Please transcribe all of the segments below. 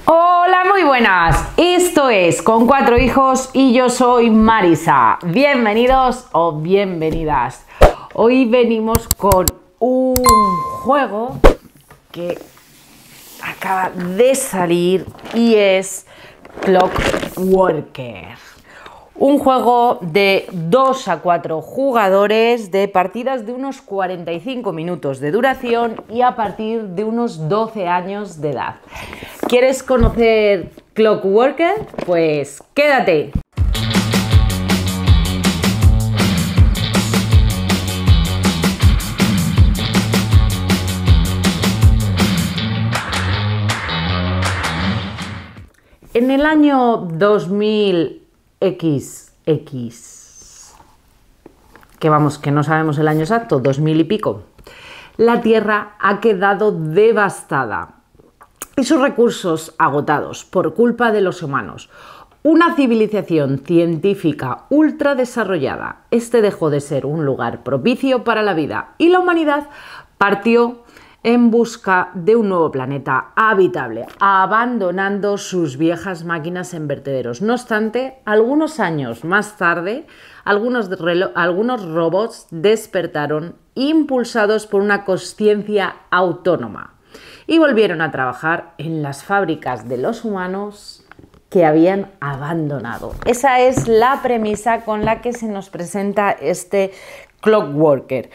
Hola, muy buenas. Esto es Con Cuatro Hijos y yo soy Marisa. Bienvenidos o bienvenidas. Hoy venimos con un juego que acaba de salir y es Clockworker. Un juego de 2 a 4 jugadores, de partidas de unos 45 minutos de duración y a partir de unos 12 años de edad. ¿Quieres conocer Clockworker? Pues quédate. En el año 2000 XX, que vamos, que no sabemos el año exacto, 2000 y pico, la Tierra ha quedado devastada y sus recursos agotados por culpa de los humanos. Una civilización científica ultra desarrollada, dejó de ser un lugar propicio para la vida y la humanidad partió en busca de un nuevo planeta habitable, abandonando sus viejas máquinas en vertederos. No obstante, algunos años más tarde, algunos robots despertaron impulsados por una conciencia autónoma y volvieron a trabajar en las fábricas de los humanos que habían abandonado. Esa es la premisa con la que se nos presenta este Clockworker.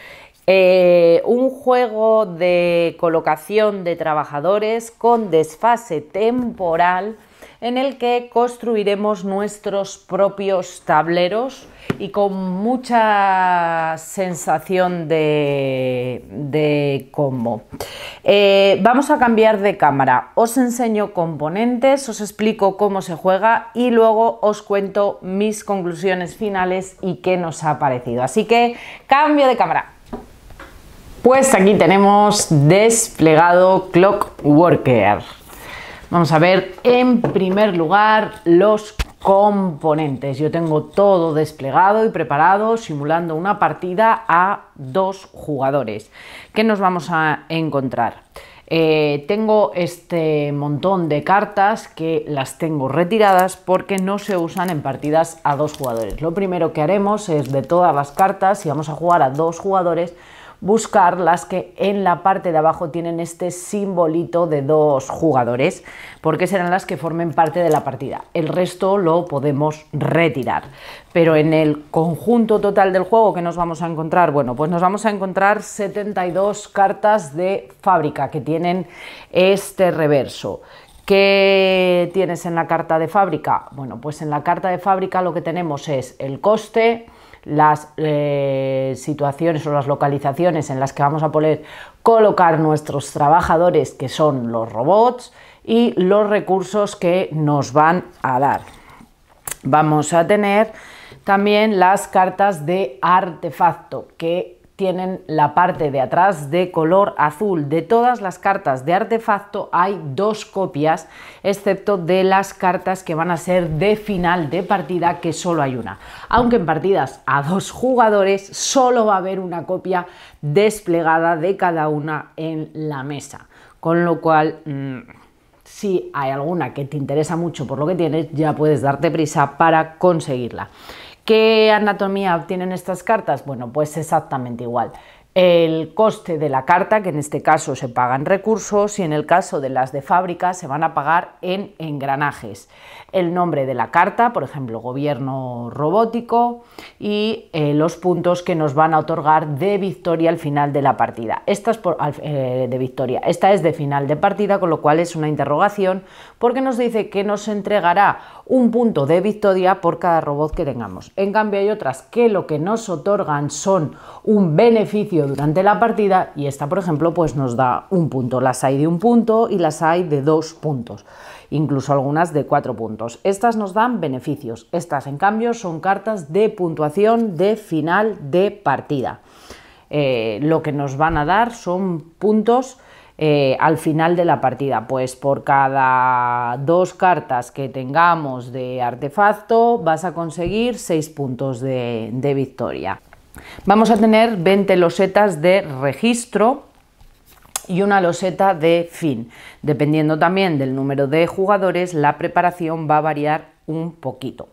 Un juego de colocación de trabajadores con desfase temporal en el que construiremos nuestros propios tableros y con mucha sensación de combo. Vamos a cambiar de cámara, os enseño componentes, os explico cómo se juega y luego os cuento mis conclusiones finales y qué nos ha parecido. Así que cambio de cámara. Pues aquí tenemos desplegado Clockworker. Vamos a ver en primer lugar los componentes. Yo tengo todo desplegado y preparado simulando una partida a 2 jugadores. ¿Qué nos vamos a encontrar? Tengo este montón de cartas que las tengo retiradas porque no se usan en partidas a 2 jugadores. Lo primero que haremos es, de todas las cartas, si vamos a jugar a 2 jugadores, buscar las que en la parte de abajo tienen este simbolito de 2 jugadores, porque serán las que formen parte de la partida. El resto lo podemos retirar. Pero en el conjunto total del juego, ¿qué nos vamos a encontrar? Bueno, pues nos vamos a encontrar 72 cartas de fábrica que tienen este reverso. ¿Qué tienes en la carta de fábrica? Bueno, pues en la carta de fábrica lo que tenemos es el coste, las situaciones o las localizaciones en las que vamos a poder colocar nuestros trabajadores, que son los robots, y los recursos que nos van a dar. Vamos a tener también las cartas de artefacto, que tienen la parte de atrás de color azul. De todas las cartas de artefacto hay 2 copias, excepto de las cartas que van a ser de final de partida, que solo hay una. Aunque en partidas a 2 jugadores solo va a haber una copia desplegada de cada una en la mesa. Con lo cual, si hay alguna que te interesa mucho por lo que tienes, ya puedes darte prisa para conseguirla. ¿Qué anatomía tienen estas cartas? Bueno, pues exactamente igual. El coste de la carta, que en este caso se paga en recursos, y en el caso de las de fábrica se van a pagar en engranajes. El nombre de la carta, por ejemplo, gobierno robótico, y los puntos que nos van a otorgar de victoria al final de la partida. Esta es de victoria. Esta es de final de partida, con lo cual es una interrogación, porque nos dice que nos entregará un punto de victoria por cada robot que tengamos. En cambio hay otras que lo que nos otorgan son un beneficio durante la partida, y esta, por ejemplo, pues nos da un punto. Las hay de 1 punto y las hay de 2 puntos, incluso algunas de 4 puntos. Estas nos dan beneficios. Estas, en cambio, son cartas de puntuación de final de partida. Lo que nos van a dar son puntos al final de la partida. Pues por cada 2 cartas que tengamos de artefacto vas a conseguir 6 puntos de victoria. Vamos a tener 20 losetas de registro y una loseta de fin. Dependiendo también del número de jugadores, la preparación va a variar un poquito.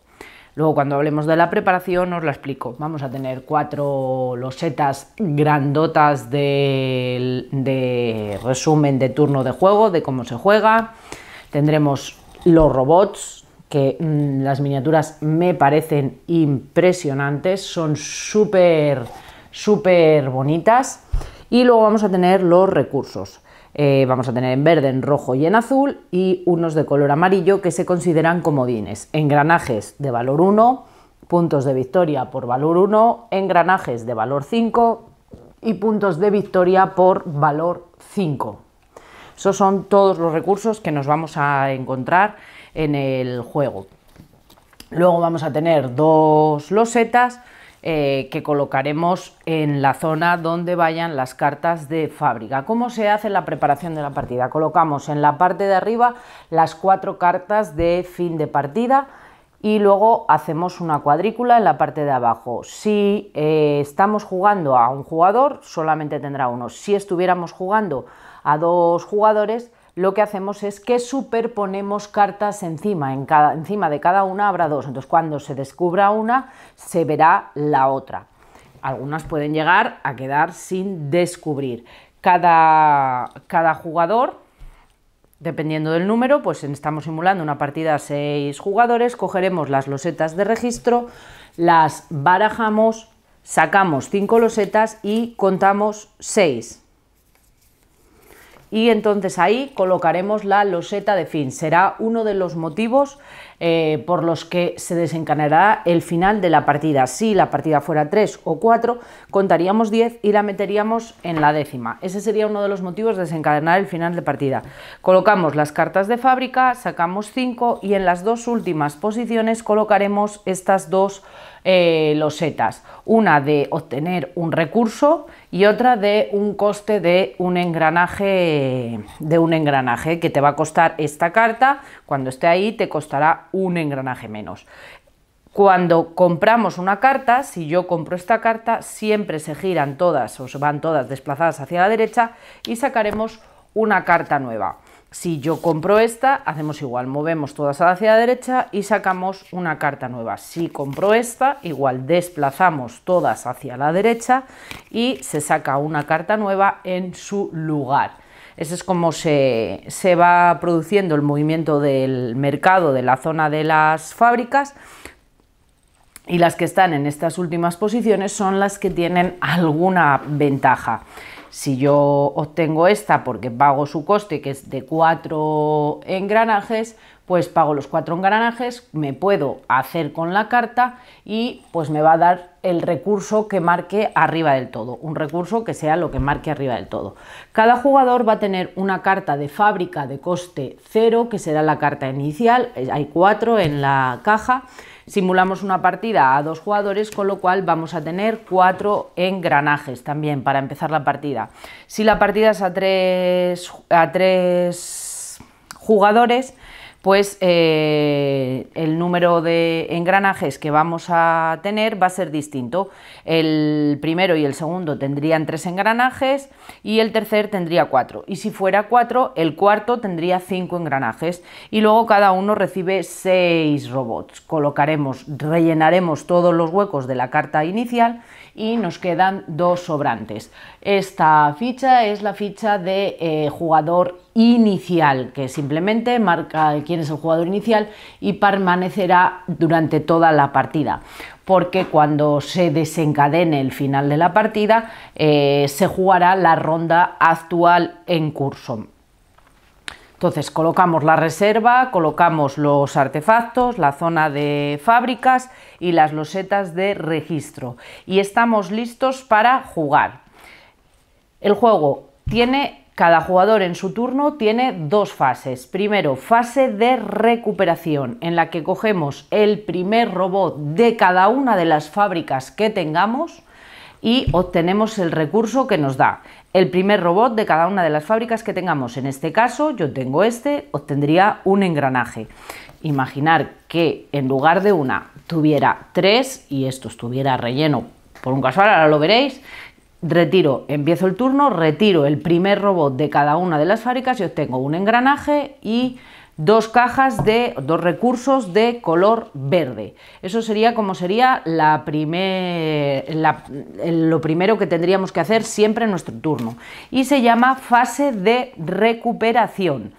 Luego, cuando hablemos de la preparación, os la explico. Vamos a tener 4 losetas grandotas de resumen de turno de juego, de cómo se juega. Tendremos los robots, que las miniaturas me parecen impresionantes, son súper bonitas. Y luego vamos a tener los recursos. Vamos a tener en verde, en rojo y en azul, y unos de color amarillo que se consideran comodines. Engranajes de valor 1, puntos de victoria por valor 1, engranajes de valor 5 y puntos de victoria por valor 5. Esos son todos los recursos que nos vamos a encontrar en el juego. Luego vamos a tener 2 losetas que colocaremos en la zona donde vayan las cartas de fábrica. ¿Cómo se hace la preparación de la partida? Colocamos en la parte de arriba las 4 cartas de fin de partida y luego hacemos una cuadrícula en la parte de abajo. Si estamos jugando a un jugador, solamente tendrá uno. Si estuviéramos jugando a 2 jugadores, lo que hacemos es que superponemos cartas encima de cada una habrá 2, entonces cuando se descubra una se verá la otra. Algunas pueden llegar a quedar sin descubrir. Cada jugador, dependiendo del número, pues estamos simulando una partida a 6 jugadores, cogeremos las losetas de registro, las barajamos, sacamos 5 losetas y contamos 6. Y entonces ahí colocaremos la loseta de fin. Será uno de los motivos por los que se desencadenará el final de la partida. Si la partida fuera 3 o 4, contaríamos 10 y la meteríamos en la décima. Ese sería uno de los motivos de desencadenar el final de partida. Colocamos las cartas de fábrica, sacamos 5 y en las 2 últimas posiciones colocaremos estas 2 losetas, una de obtener un recurso y otra de un coste de un engranaje que te va a costar esta carta. Cuando esté ahí te costará un engranaje menos. Cuando compramos una carta, si yo compro esta carta, siempre se giran todas o se van todas desplazadas hacia la derecha y sacaremos una carta nueva. Si yo compro esta, hacemos igual, movemos todas hacia la derecha y sacamos una carta nueva. Si compro esta, igual desplazamos todas hacia la derecha y se saca una carta nueva en su lugar. Ese es como se va produciendo el movimiento del mercado de la zona de las fábricas. Y las que están en estas últimas posiciones son las que tienen alguna ventaja. Si yo obtengo esta porque pago su coste, que es de 4 engranajes, pues pago los 4 engranajes, me puedo hacer con la carta y pues me va a dar el recurso que marque arriba del todo, un recurso que sea lo que marque arriba del todo. Cada jugador va a tener una carta de fábrica de coste 0, que será la carta inicial, hay 4 en la caja. Simulamos una partida a 2 jugadores, con lo cual vamos a tener 4 engranajes también para empezar la partida. Si la partida es a 3 jugadores, pues el número de engranajes que vamos a tener va a ser distinto. El primero y el segundo tendrían 3 engranajes y el tercer tendría 4. Y si fuera 4, el cuarto tendría 5 engranajes. Y luego cada uno recibe 6 robots. Rellenaremos todos los huecos de la carta inicial y nos quedan 2 sobrantes. Esta ficha es la ficha de jugador inicial, que simplemente marca quién es el jugador inicial y permanecerá durante toda la partida, porque cuando se desencadene el final de la partida se jugará la ronda actual en curso. Entonces colocamos la reserva, colocamos los artefactos, la zona de fábricas y las losetas de registro y estamos listos para jugar. El juego cada jugador en su turno tiene 2 fases. Primero, fase de recuperación, en la que cogemos el primer robot de cada una de las fábricas que tengamos y obtenemos el recurso que nos da. El primer robot de cada una de las fábricas que tengamos. En este caso, yo tengo obtendría un engranaje. Imaginar que en lugar de una tuviera 3 y esto estuviera relleno por un casual, ahora lo veréis. empiezo el turno, retiro el primer robot de cada una de las fábricas y obtengo un engranaje y dos recursos de color verde. Eso sería como sería lo primero que tendríamos que hacer siempre en nuestro turno. Y se llama fase de recuperación.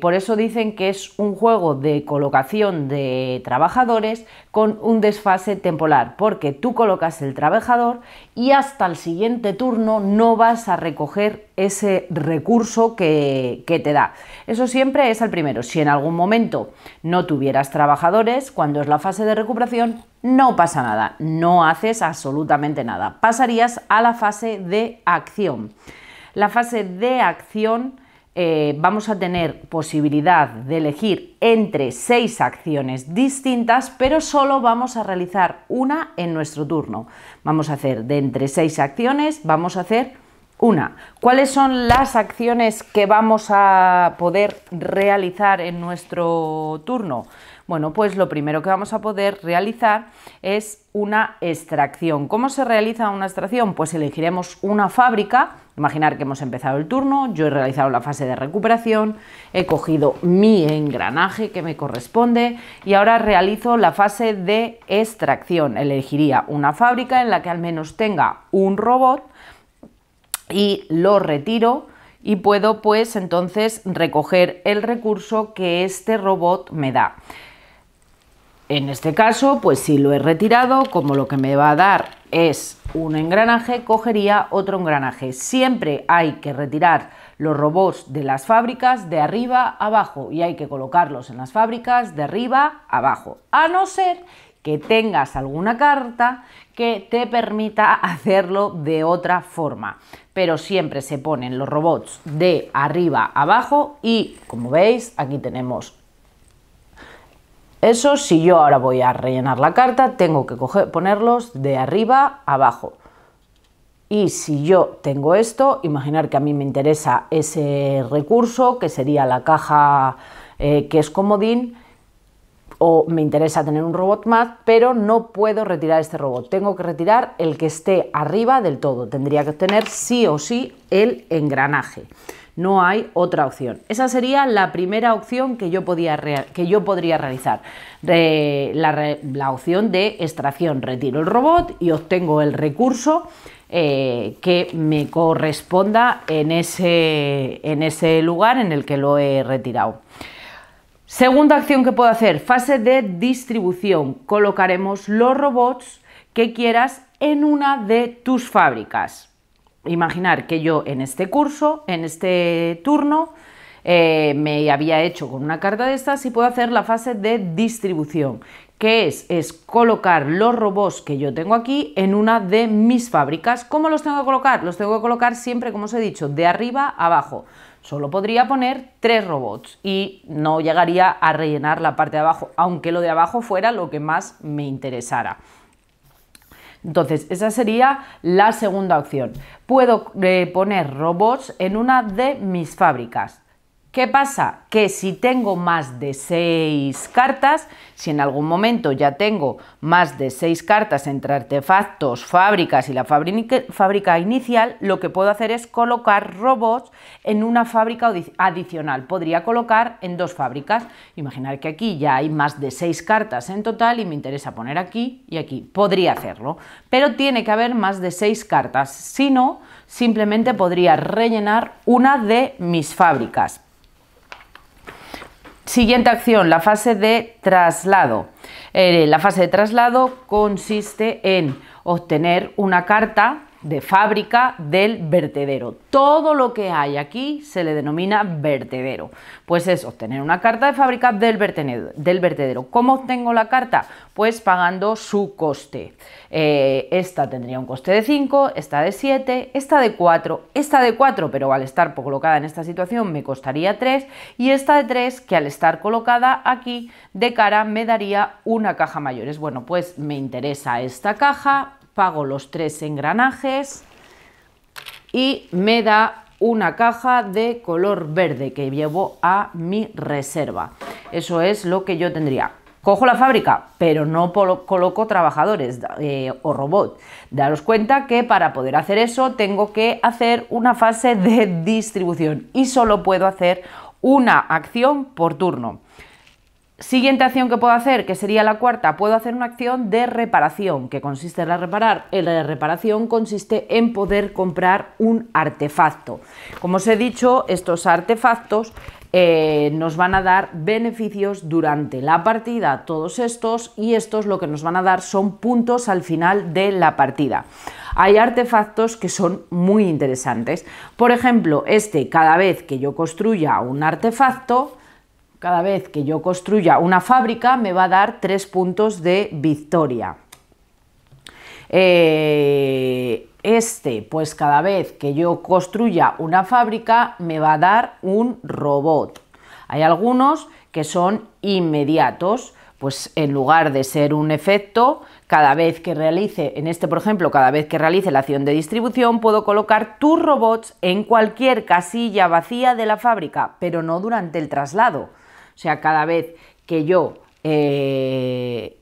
Por eso dicen que es un juego de colocación de trabajadores con un desfase temporal, porque tú colocas el trabajador y hasta el siguiente turno no vas a recoger ese recurso que te da. Eso siempre es al primero. Si en algún momento no tuvieras trabajadores, cuando es la fase de recuperación, no pasa nada, no haces absolutamente nada. Pasarías a la fase de acción. La fase de acción vamos a tener posibilidad de elegir entre 6 acciones distintas, pero solo vamos a realizar una en nuestro turno. Vamos a hacer de entre 6 acciones, vamos a hacer una. ¿Cuáles son las acciones que vamos a poder realizar en nuestro turno? Bueno, pues lo primero que vamos a poder realizar es una extracción. ¿Cómo se realiza una extracción? Pues elegiremos una fábrica. Imaginar que hemos empezado el turno, yo he realizado la fase de recuperación, he cogido mi engranaje que me corresponde y ahora realizo la fase de extracción. Elegiría una fábrica en la que al menos tenga un robot y lo retiro y puedo pues entonces recoger el recurso que este robot me da. En este caso, pues si lo he retirado, como lo que me va a dar es un engranaje, cogería otro engranaje. Siempre hay que retirar los robots de las fábricas de arriba a abajo y hay que colocarlos en las fábricas de arriba a abajo, a no ser que tengas alguna carta que te permita hacerlo de otra forma. Pero siempre se ponen los robots de arriba a abajo y, como veis, aquí tenemos eso. Si yo ahora voy a rellenar la carta, tengo que ponerlos de arriba a abajo. Y si yo tengo esto, imaginar que a mí me interesa ese recurso, que sería la caja que es comodín, o me interesa tener un robot más, pero no puedo retirar este robot. Tengo que retirar el que esté arriba del todo. Tendría que obtener sí o sí el engranaje. No hay otra opción. Esa sería la primera opción que yo podría realizar. La opción de extracción. Retiro el robot y obtengo el recurso que me corresponda en ese lugar en el que lo he retirado. Segunda acción que puedo hacer, fase de distribución. Colocaremos los robots que quieras en una de tus fábricas. Imaginar que yo en este turno, me había hecho con una carta de estas y puedo hacer la fase de distribución, que es colocar los robots que yo tengo aquí en una de mis fábricas. ¿Cómo los tengo que colocar? Los tengo que colocar siempre, como os he dicho, de arriba a abajo. Solo podría poner 3 robots y no llegaría a rellenar la parte de abajo, aunque lo de abajo fuera lo que más me interesara. Entonces, esa sería la segunda opción. Puedo poner robots en una de mis fábricas. ¿Qué pasa? Que si tengo más de 6 cartas, si en algún momento ya tengo más de 6 cartas entre artefactos, fábricas y la fábrica inicial, lo que puedo hacer es colocar robots en una fábrica adicional. Podría colocar en 2 fábricas. Imaginar que aquí ya hay más de 6 cartas en total y me interesa poner aquí y aquí. Podría hacerlo, pero tiene que haber más de 6 cartas. Si no, simplemente podría rellenar una de mis fábricas. Siguiente acción, la fase de traslado. La fase de traslado consiste en obtener una carta de fábrica del vertedero. Todo lo que hay aquí se le denomina vertedero. Pues es obtener una carta de fábrica del vertedero. ¿Cómo obtengo la carta? Pues pagando su coste. Esta tendría un coste de 5, esta de 7, esta de 4, esta de 4, pero al estar colocada en esta situación me costaría 3, y esta de 3, que al estar colocada aquí de cara me daría una caja mayores. Bueno, pues me interesa esta caja, pago los 3 engranajes y me da una caja de color verde que llevo a mi reserva. Eso es lo que yo tendría. Cojo la fábrica, pero no coloco trabajadores o robots. Daros cuenta que para poder hacer eso tengo que hacer una fase de distribución y solo puedo hacer una acción por turno. Siguiente acción que puedo hacer, que sería la cuarta, puedo hacer una acción de reparación, que consiste en reparar. La reparación consiste en poder comprar un artefacto. Como os he dicho, estos artefactos nos van a dar beneficios durante la partida, todos estos, y estos lo que nos van a dar son puntos al final de la partida. Hay artefactos que son muy interesantes. Por ejemplo, cada vez que yo construya un artefacto, cada vez que yo construya una fábrica, me va a dar 3 puntos de victoria. Pues cada vez que yo construya una fábrica, me va a dar un robot. Hay algunos que son inmediatos, pues en lugar de ser un efecto, cada vez que realice, por ejemplo, cada vez que realice la acción de distribución, puedo colocar tus robots en cualquier casilla vacía de la fábrica, pero no durante el traslado. O sea, cada vez que yo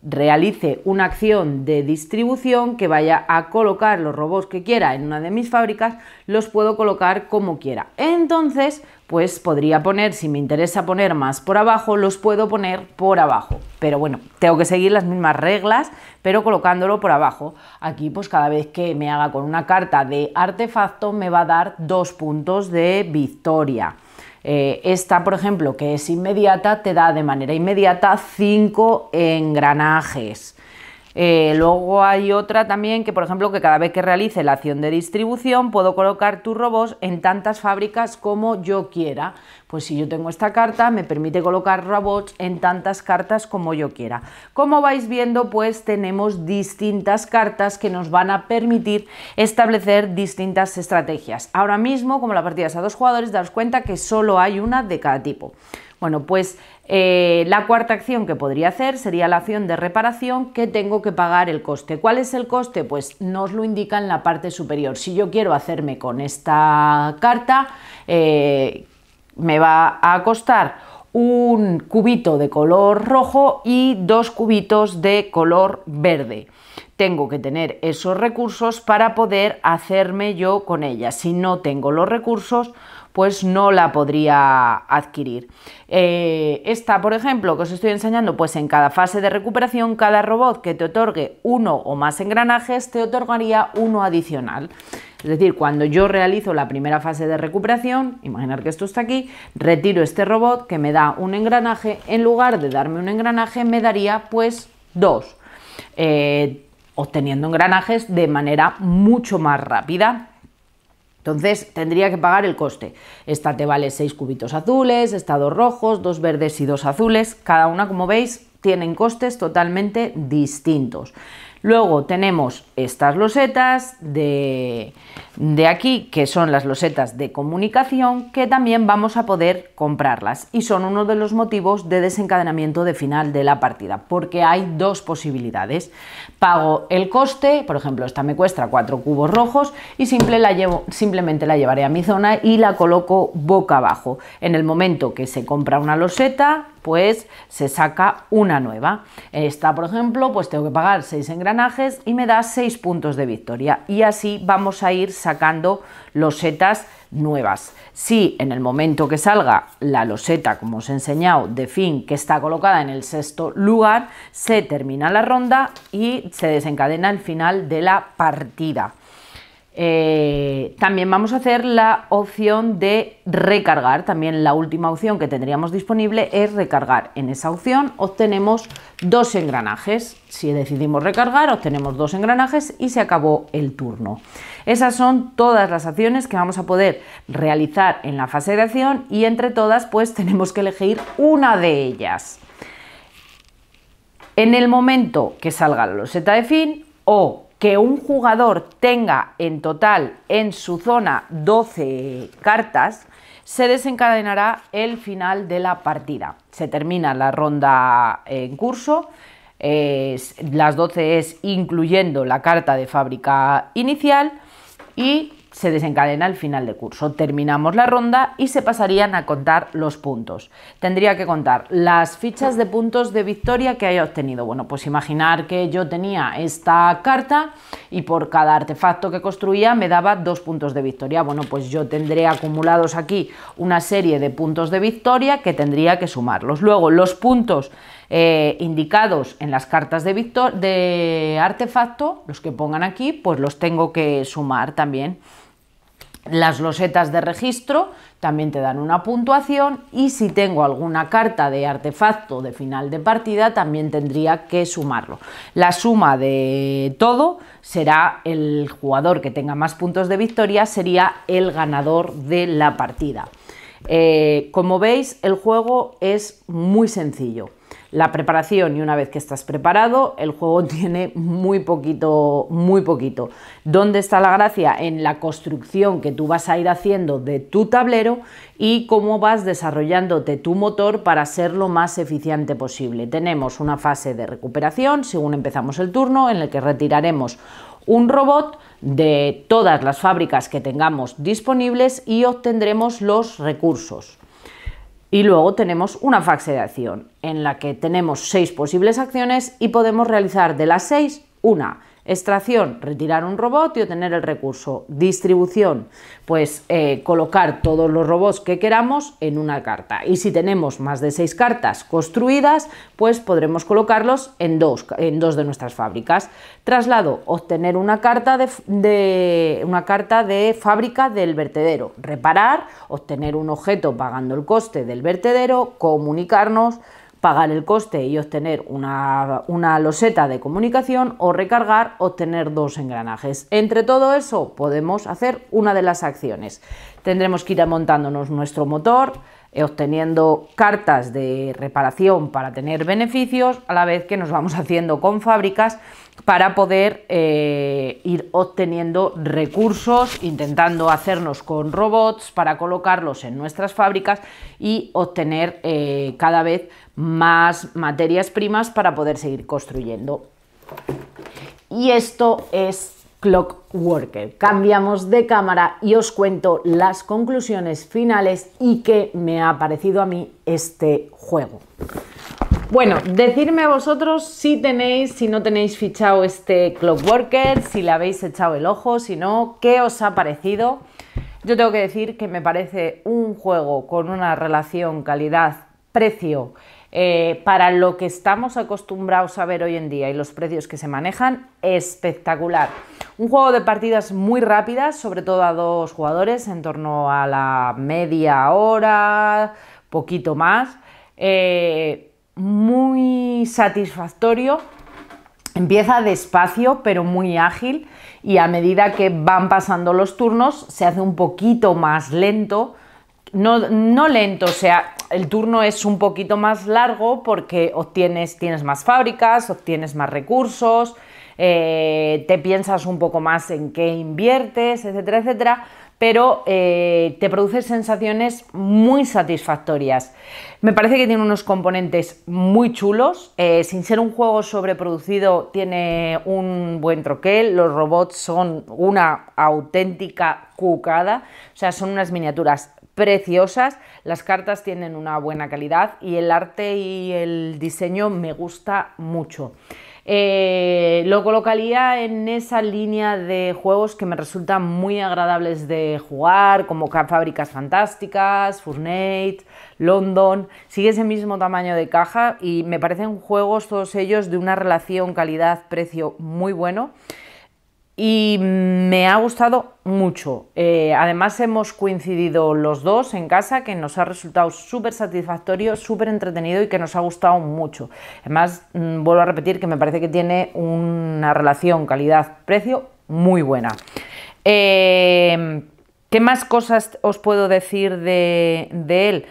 realice una acción de distribución, que vaya a colocar los robots que quiera en una de mis fábricas, los puedo colocar como quiera. Entonces, pues podría poner, si me interesa poner más por abajo, los puedo poner por abajo. Pero bueno, tengo que seguir las mismas reglas, pero colocándolo por abajo. Aquí, pues cada vez que me haga con una carta de artefacto, me va a dar 2 puntos de victoria. Esta, por ejemplo, que es inmediata, te da de manera inmediata 5 engranajes. Luego hay otra también que, por ejemplo, que cada vez que realice la acción de distribución puedo colocar tus robots en tantas fábricas como yo quiera. Pues si yo tengo esta carta, me permite colocar robots en tantas cartas como yo quiera. Como vais viendo, pues tenemos distintas cartas que nos van a permitir establecer distintas estrategias. Ahora mismo, como la partida es a 2 jugadores, daos cuenta que solo hay una de cada tipo. Bueno, pues la cuarta acción que podría hacer sería la acción de reparación, que tengo que pagar el coste. ¿Cuál es el coste? Pues nos lo indica en la parte superior. Si yo quiero hacerme con esta carta, me va a costar un cubito de color rojo y 2 cubitos de color verde. Tengo que tener esos recursos para poder hacerme yo con ella. Si no tengo los recursos, pues no la podría adquirir. Esta, por ejemplo, que os estoy enseñando, pues en cada fase de recuperación, cada robot que te otorgue 1 o más engranajes te otorgaría 1 adicional. Es decir, cuando yo realizo la primera fase de recuperación, imaginar que esto está aquí, retiro este robot que me da un engranaje, en lugar de darme un engranaje me daría pues 2, obteniendo engranajes de manera mucho más rápida. Entonces tendría que pagar el coste. Esta te vale 6 cubitos azules, esta 2 rojos, 2 verdes y 2 azules. Cada una, como veis, tienen costes totalmente distintos. Luego tenemos estas losetas de aquí, que son las losetas de comunicación, que también vamos a poder comprarlas y son uno de los motivos de desencadenamiento de final de la partida, porque hay 2 posibilidades. Pago el coste, por ejemplo, esta me cuesta 4 cubos rojos y simplemente la llevaré a mi zona y la coloco boca abajo. En el momento que se compra una loseta, pues se saca una nueva. Esta, por ejemplo, pues tengo que pagar 6 engranajes y me da 6 puntos de victoria, y así vamos a ir sacando losetas nuevas. Si en el momento que salga la loseta, como os he enseñado, de fin, que está colocada en el 6.º lugar, se termina la ronda y se desencadena el final de la partida. También vamos a hacer la opción de recargar. También la última opción que tendríamos disponible es recargar. En esa opción obtenemos 2 engranajes. Si decidimos recargar, obtenemos 2 engranajes y se acabó el turno. Esas son todas las acciones que vamos a poder realizar en la fase de acción, y entre todas pues tenemos que elegir una de ellas. En el momento que salga la loseta de fin, o que un jugador tenga en total en su zona 12 cartas, se desencadenará el final de la partida. Se termina la ronda en curso, las 12 es incluyendo la carta de fábrica inicial, y se desencadena el final de curso. Terminamos la ronda y se pasarían a contar los puntos. Tendría que contar las fichas de puntos de victoria que haya obtenido. Bueno, pues imaginar que yo tenía esta carta y por cada artefacto que construía me daba 2 puntos de victoria. Bueno, pues yo tendré acumulados aquí una serie de puntos de victoria que tendría que sumarlos. Luego, los puntos indicados en las cartas de artefacto, los que pongan aquí, pues los tengo que sumar también. Las losetas de registro también te dan una puntuación y si tengo alguna carta de artefacto de final de partida también tendría que sumarlo. La suma de todo será el jugador que tenga más puntos de victoria, sería el ganador de la partida. Como veis, el juego es muy sencillo. La preparación, y una vez que estás preparado, el juego tiene muy poquito. ¿Dónde está la gracia? En la construcción que tú vas a ir haciendo de tu tablero y cómo vas desarrollándote tu motor para ser lo más eficiente posible. Tenemos una fase de recuperación, según empezamos el turno, en el que retiraremos un robot de todas las fábricas que tengamos disponibles y obtendremos los recursos. Y luego tenemos una fase de acción en la que tenemos 6 posibles acciones y podemos realizar de las 6 una. Extracción, retirar un robot y obtener el recurso. Distribución, pues colocar todos los robots que queramos en una carta. Y si tenemos más de 6 cartas construidas, pues podremos colocarlos en dos de nuestras fábricas. Traslado, obtener una carta de fábrica del vertedero. Reparar, obtener un objeto pagando el coste del vertedero. Comunicarnos, pagar el coste y obtener una loseta de comunicación, o recargar, obtener 2 engranajes. Entre todo eso podemos hacer una de las acciones. Tendremos que ir montándonos nuestro motor, obteniendo cartas de reparación para tener beneficios, a la vez que nos vamos haciendo con fábricas para poder ir obteniendo recursos, intentando hacernos con robots para colocarlos en nuestras fábricas y obtener cada vez más materias primas para poder seguir construyendo. Y esto es Clockworker. Cambiamos de cámara y os cuento las conclusiones finales y qué me ha parecido a mí este juego. Bueno, decidme vosotros si no tenéis fichado este Clockworker, si le habéis echado el ojo, si no, ¿qué os ha parecido? Yo tengo que decir que me parece un juego con una relación calidad-precio para lo que estamos acostumbrados a ver hoy en día y los precios que se manejan, espectacular. Un juego de partidas muy rápidas, sobre todo a 2 jugadores, en torno a la media hora, poquito más. Muy satisfactorio, empieza despacio pero muy ágil y a medida que van pasando los turnos se hace un poquito más lento, no lento, o sea, el turno es un poquito más largo porque tienes más fábricas, obtienes más recursos, te piensas un poco más en qué inviertes, etcétera, etcétera, pero te produce sensaciones muy satisfactorias. Me parece que tiene unos componentes muy chulos, sin ser un juego sobreproducido tiene un buen troquel, los robots son una auténtica cucada, o sea, son unas miniaturas preciosas, las cartas tienen una buena calidad y el arte y el diseño me gusta mucho. Lo colocaría en esa línea de juegos que me resultan muy agradables de jugar, como Fábricas Fantásticas, Furniture, London. Sigue ese mismo tamaño de caja y me parecen juegos todos ellos de una relación calidad-precio muy bueno. Y me ha gustado mucho. Además hemos coincidido los dos en casa, que nos ha resultado súper satisfactorio, súper entretenido y que nos ha gustado mucho. Además, vuelvo a repetir que me parece que tiene una relación calidad-precio muy buena. ¿Qué más cosas os puedo decir de él?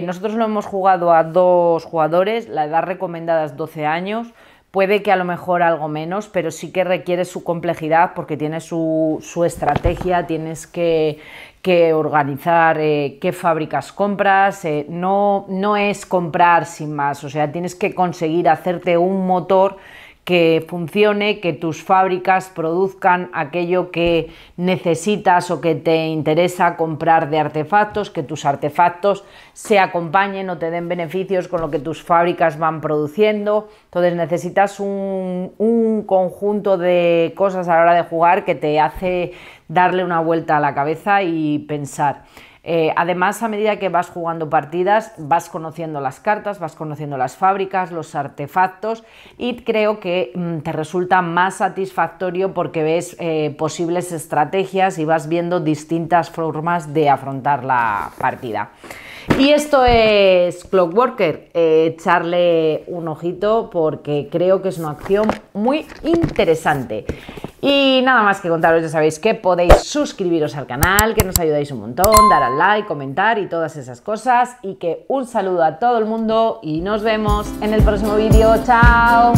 Nosotros lo hemos jugado a 2 jugadores, la edad recomendada es 12 años. Puede que a lo mejor algo menos, pero sí que requiere su complejidad porque tiene su estrategia, tienes que organizar qué fábricas compras, no es comprar sin más, o sea, tienes que conseguir hacerte un motor que funcione, que tus fábricas produzcan aquello que necesitas o que te interesa comprar de artefactos, que tus artefactos se acompañen o te den beneficios con lo que tus fábricas van produciendo. Entonces necesitas un conjunto de cosas a la hora de jugar que te hace darle una vuelta a la cabeza y pensar. Además, a medida que vas jugando partidas, vas conociendo las cartas, vas conociendo las fábricas, los artefactos, y creo que te resulta más satisfactorio porque ves posibles estrategias y vas viendo distintas formas de afrontar la partida. Y esto es Clockworker, echarle un ojito porque creo que es una acción muy interesante. Y nada más que contaros, ya sabéis que podéis suscribiros al canal, que nos ayudáis un montón, dar al like, comentar y todas esas cosas. Y que un saludo a todo el mundo y nos vemos en el próximo vídeo. ¡Chao!